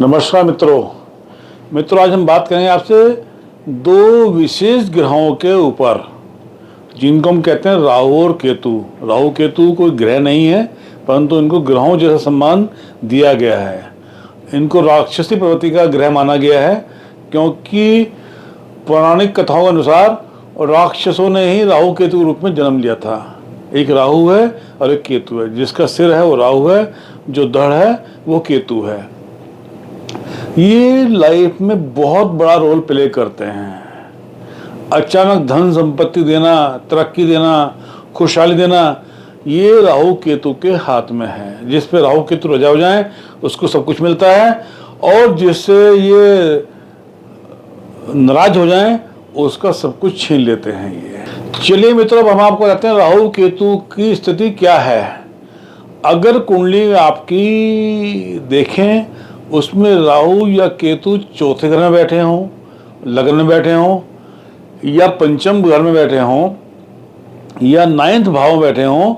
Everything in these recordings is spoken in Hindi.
नमस्कार मित्रों, आज हम बात करेंगे आपसे दो विशेष ग्रहों के ऊपर जिनको हम कहते हैं राहु और केतु। राहु केतु कोई ग्रह नहीं है, परंतु इनको ग्रहों जैसा सम्मान दिया गया है। इनको राक्षसी प्रवृत्ति का ग्रह माना गया है, क्योंकि पौराणिक कथाओं के अनुसार राक्षसों ने ही राहु केतु के रूप में जन्म लिया था। एक राहु है और एक केतु है। जिसका सिर है वो राहु है, जो धड़ है वो केतु है। ये लाइफ में बहुत बड़ा रोल प्ले करते हैं। अचानक धन संपत्ति देना, तरक्की देना, खुशहाली देना, ये राहु केतु के हाथ में है। जिस पे राहु केतु रजा हो जाए उसको सब कुछ मिलता है, और जिससे ये नाराज हो जाए उसका सब कुछ छीन लेते हैं ये। चलिए मित्रों, अब हम आपको बताते हैं राहु केतु की स्थिति क्या है। अगर कुंडली आपकी देखें, उसमें राहु या केतु चौथे घर में बैठे हों, लग्न में बैठे हों, या पंचम घर में बैठे हों, या 9th भाव में बैठे हों,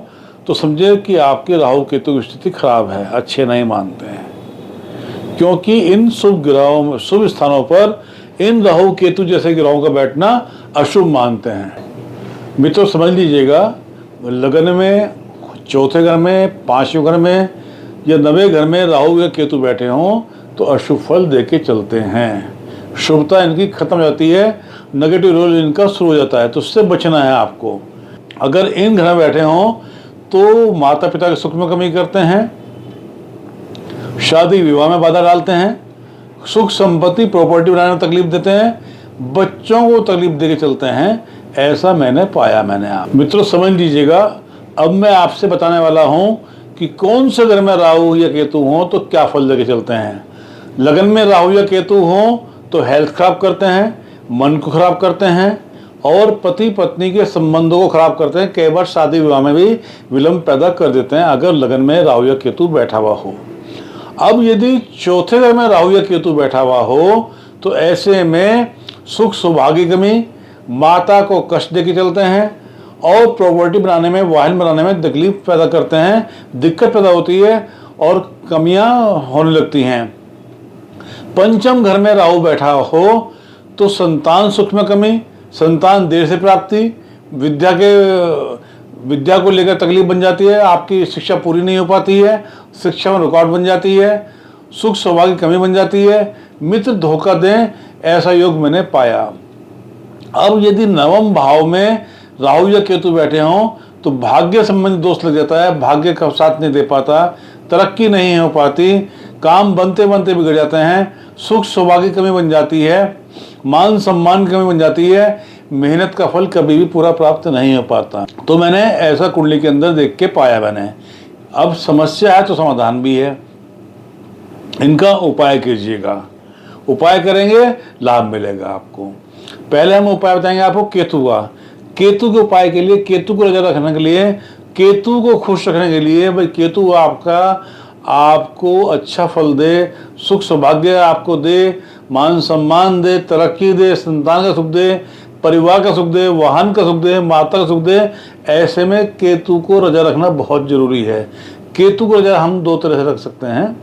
तो समझे कि आपके राहु केतु की स्थिति खराब है, अच्छे नहीं मानते हैं। क्योंकि इन शुभ ग्रहों, शुभ स्थानों पर इन राहु केतु जैसे ग्रहों का बैठना अशुभ मानते हैं। मित्रों समझ लीजिएगा, लग्न में, चौथे घर में, 5वें घर में या 9वें घर में राहु या केतु बैठे हों तो अशुभ फल देके चलते हैं। शुभता इनकी खत्म हो जाती है, नेगेटिव रोल इनका शुरू हो जाता है। तो उससे बचना है आपको। अगर इन घर में बैठे हों तो माता पिता के सुख में कमी करते हैं, शादी विवाह में बाधा डालते हैं, सुख संपत्ति प्रॉपर्टी बनाने में तकलीफ देते हैं, बच्चों को तकलीफ देके चलते हैं। ऐसा मैंने पाया। आप मित्रों समझ लीजिएगा, अब मैं आपसे बताने वाला हूं कि कौन से घर में राहु या केतु हो तो क्या फल देके चलते हैं। लगन में राहु या केतु हो तो हेल्थ खराब करते हैं, मन को खराब करते हैं, और पति पत्नी के संबंधों को खराब करते हैं। कई बार शादी विवाह में भी विलंब पैदा कर देते हैं अगर लगन में राहु या केतु बैठा हुआ हो। अब यदि चौथे घर में राहु या केतु बैठा हुआ हो तो ऐसे में सुख सौभाग्य की कमी, माता को कष्ट देके चलते हैं, और प्रॉपर्टी बनाने में, वाहन बनाने में तकलीफ पैदा करते हैं, दिक्कत पैदा होती है और कमियां होने लगती हैं। पंचम घर में राहु बैठा हो तो संतान सुख में कमी, संतान देर से प्राप्ति, विद्या को लेकर तकलीफ बन जाती है, आपकी शिक्षा पूरी नहीं हो पाती है, शिक्षा में रुकावट बन जाती है, सुख सौभाग्य की कमी बन जाती है, मित्र धोखा दें, ऐसा योग मैंने पाया। अब यदि 9वें भाव में राहु या केतु बैठे हों तो भाग्य संबंधी दोष लग जाता है, भाग्य का साथ नहीं दे पाता, तरक्की नहीं हो पाती, काम बनते बनते बिगड़ जाते हैं, सुख सौभाग्य की कमी बन जाती है, मान सम्मान की कमी बन जाती है, मेहनत का फल कभी भी पूरा प्राप्त नहीं हो पाता। तो मैंने ऐसा कुंडली के अंदर देख के पाया मैंने। अब समस्या है तो समाधान भी है। इनका उपाय कीजिएगा, उपाय करेंगे लाभ मिलेगा आपको। पहले हम उपाय बताएंगे आपको केतु का। केतु के उपाय के लिए, केतु को रजा रखने के लिए, केतु को खुश रखने के लिए, भाई केतु आपको अच्छा फल दे, सुख सौभाग्य आपको दे, मान सम्मान दे, तरक्की दे, संतान का सुख दे, परिवार का सुख दे, वाहन का सुख दे, माता का सुख दे। ऐसे में केतु को रजा रखना बहुत जरूरी है। केतु को रजा हम दो तरह से रख सकते हैं।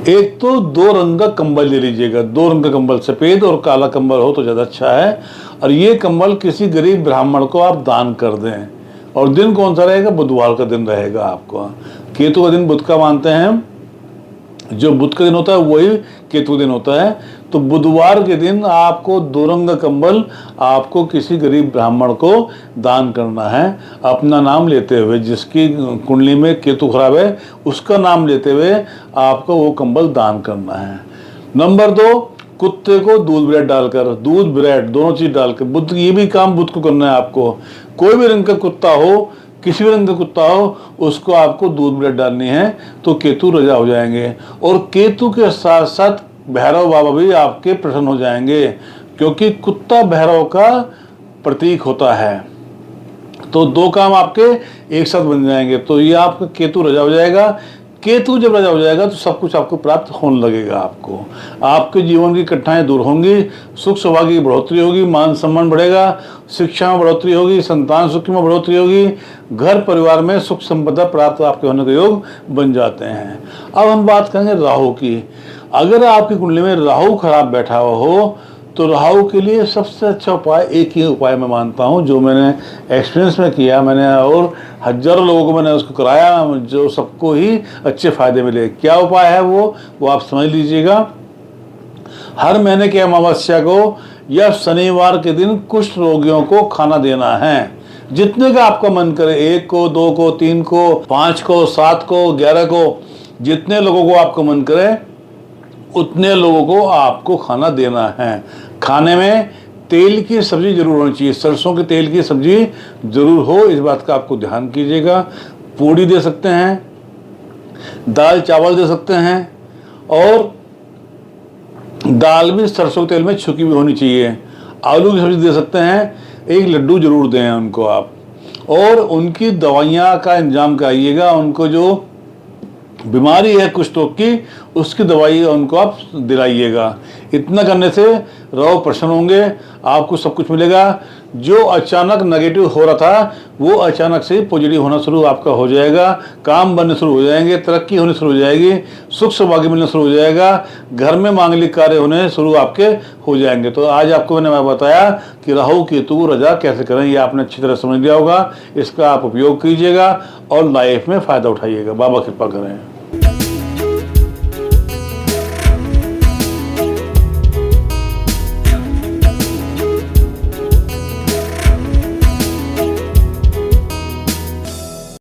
एक तो 2 रंग का कंबल ले लीजिएगा। 2 रंग का कंबल, सफेद और काला कंबल हो तो ज़्यादा अच्छा है। और ये कंबल किसी गरीब ब्राह्मण को आप दान कर दें। और दिन कौन सा रहेगा? बुधवार का दिन रहेगा आपको। केतु का दिन बुध का मानते हैं, जो बुध का दिन होता है वही केतु दिन होता है। तो बुधवार के दिन आपको 2 रंग का कंबल आपको किसी गरीब ब्राह्मण को दान करना है, अपना नाम लेते हुए। जिसकी कुंडली में केतु खराब है उसका नाम लेते हुए आपको वो कंबल दान करना है। नंबर 2, कुत्ते को दूध ब्रेड डालकर, दूध ब्रेड दोनों चीज डालकर, बुध ये भी काम बुध को करना है आपको। कोई भी रंग का कुत्ता हो, किसी भी रंग का कुत्ता हो, उसको आपको दूध ब्रेड डालनी है तो केतु रजा हो जाएंगे। और केतु के साथ साथ भैरव बाबा भी आपके प्रसन्न हो जाएंगे, क्योंकि कुत्ता भैरव का प्रतीक होता है। तो 2 काम आपके एक साथ बन जाएंगे। तो ये आपका केतु रजा हो जाएगा। केतु जब राजा हो जाएगा तो सब कुछ आपको प्राप्त होने लगेगा। आपके जीवन की कठिनाइयां दूर होंगी, सुख सौभाग्य की बढ़ोतरी होगी, मान सम्मान बढ़ेगा, शिक्षा में बढ़ोतरी होगी, संतान सुख में बढ़ोतरी होगी, घर परिवार में सुख संपदा प्राप्त आपके होने के योग बन जाते हैं। अब हम बात करेंगे राहु की। अगर आपकी कुंडली में राहु खराब बैठा हुआ हो तो राहु के लिए सबसे अच्छा उपाय, एक ही उपाय मैं मानता हूँ जो मैंने एक्सपीरियंस में किया, मैंने और हजारों लोगों को मैंने उसको कराया, जो सबको ही अच्छे फायदे मिले। क्या उपाय है वो आप समझ लीजिएगा। हर महीने की अमावस्या को या शनिवार के दिन कुष्ठ रोगियों को खाना देना है। जितने का आपका मन करे, 1 को, 2 को, 3 को, 5 को, 7 को, 11 को, जितने लोगों को आपका मन करे उतने लोगों को आपको खाना देना है। खाने में तेल की सब्जी जरूर होनी चाहिए, सरसों के तेल की सब्जी जरूर हो, इस बात का आपको ध्यान कीजिएगा। पूड़ी दे सकते हैं, दाल चावल दे सकते हैं, और दाल भी सरसों के तेल में छुकी हुई होनी चाहिए। आलू की सब्जी दे सकते हैं, एक लड्डू जरूर दें उनको आप। और उनकी दवाइयाँ का इंतजाम कराइएगा, उनको जो बीमारी है कुष्ठ रोग की उसकी दवाई उनको आप दिलाइएगा। इतना करने से राहु प्रसन्न होंगे, आपको सब कुछ मिलेगा। जो अचानक नेगेटिव हो रहा था वो अचानक से पॉजिटिव होना शुरू आपका हो जाएगा, काम बनने शुरू हो जाएंगे, तरक्की होनी शुरू हो जाएगी, सुख सौभाग्य मिलना शुरू हो जाएगा, घर में मांगलिक कार्य होने शुरू आपके हो जाएंगे। तो आज आपको मैंने बताया कि राहु केतु रजा कैसे करें, ये आपने अच्छी तरह समझ लिया होगा। इसका आप उपयोग कीजिएगा और लाइफ में फ़ायदा उठाइएगा। बाबा कृपा करें।